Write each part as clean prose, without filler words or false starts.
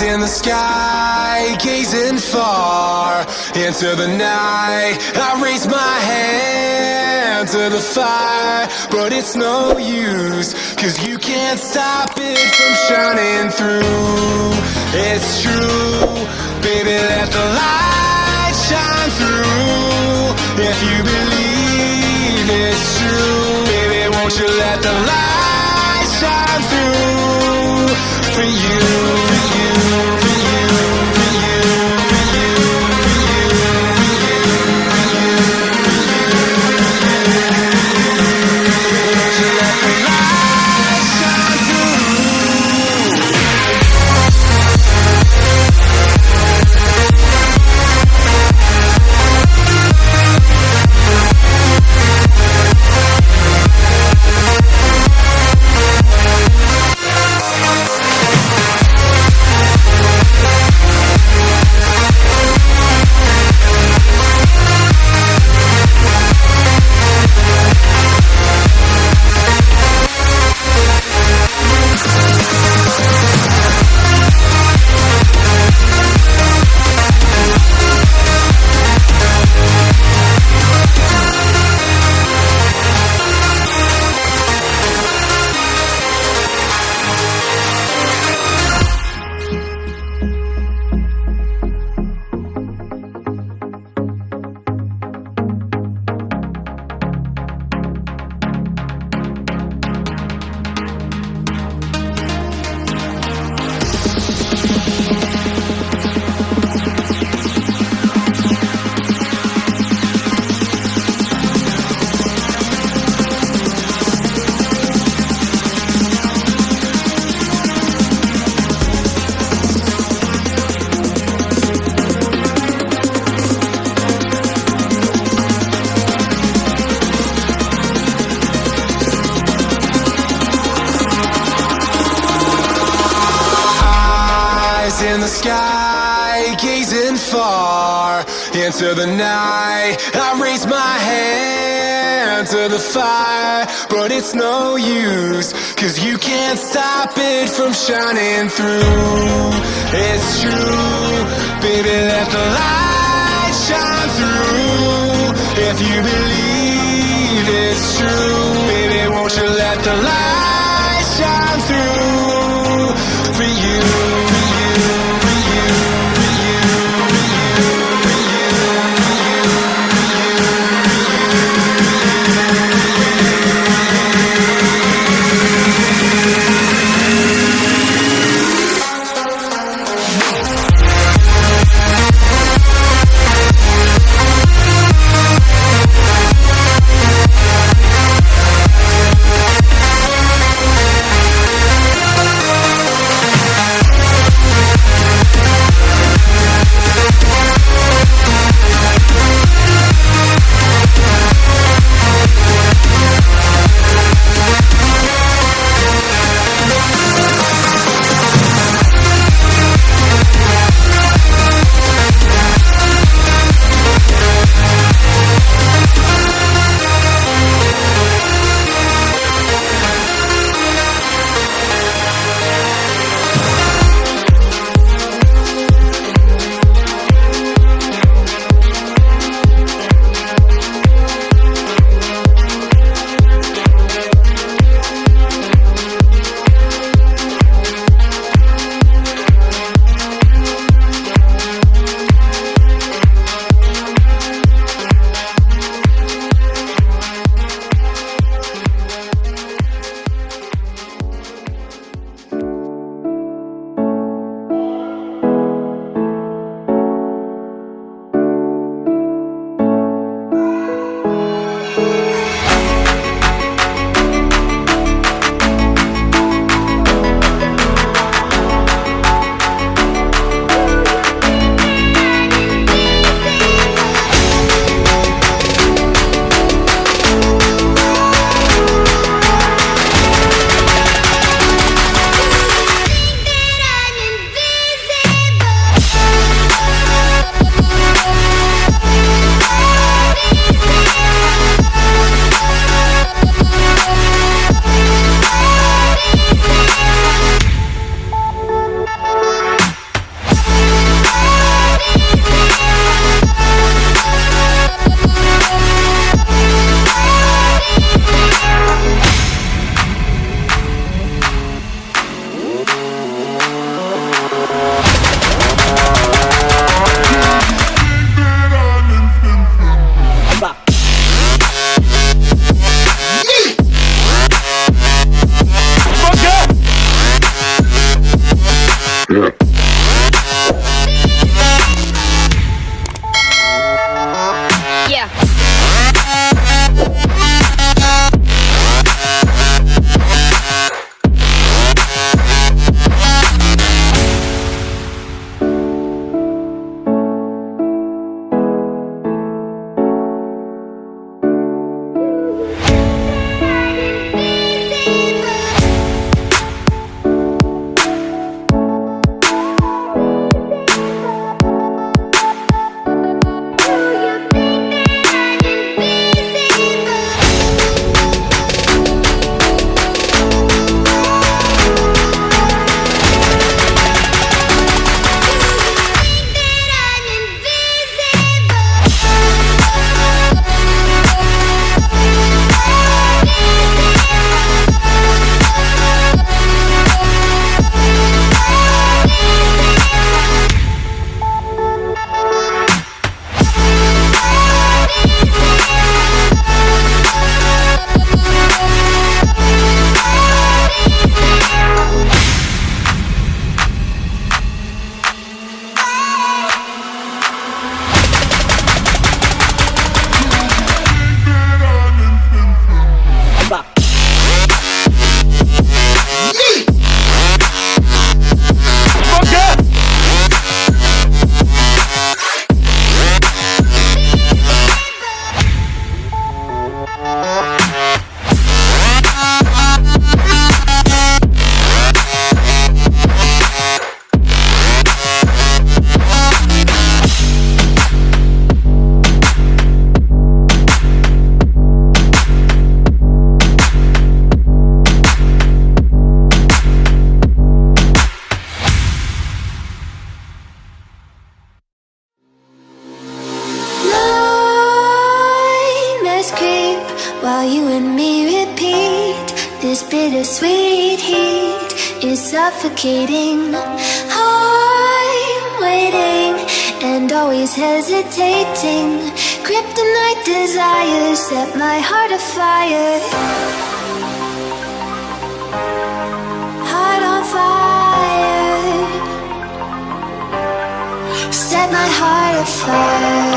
in the sky, gazing far into the night. I raise my hand to the fire, but it's no use, 'cause you can't stop it from shining through. It's true, baby, let the light shine through. If you believe it's true, baby, won't you let the light shine through for you, for you, for you, for you, for you, for you, for you, for you, won't you let the light shine through? In the sky, gazing far into the night. I raise my hand to the fire, but it's no use, 'cause you can't stop it from shining through. It's true, baby, let the light shine through. If you believe it's true, baby, won't you let the light shine through for you, for you, for you, for you, for you, for you, for you, Yeah. While you and me repeat, this bittersweet heat is suffocating. I'm waiting and always hesitating. Kryptonite desires set my heart afire. Heart on fire. Set my heart afire.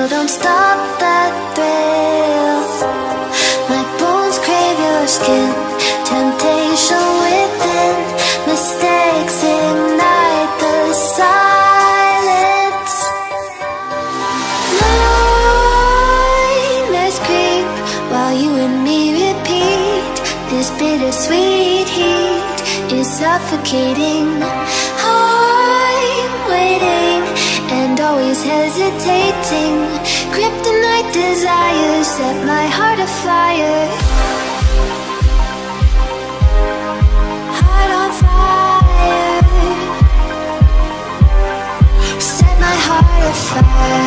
Don't stop that thrill. My bones crave your skin. Temptation within. Mistakes ignite the silence. Nightmares creep while you and me repeat. This bittersweet heat is suffocating. I'm waiting and always hesitating. Kryptonite desires set my heart afire. Heart on fire. Set my heart afire.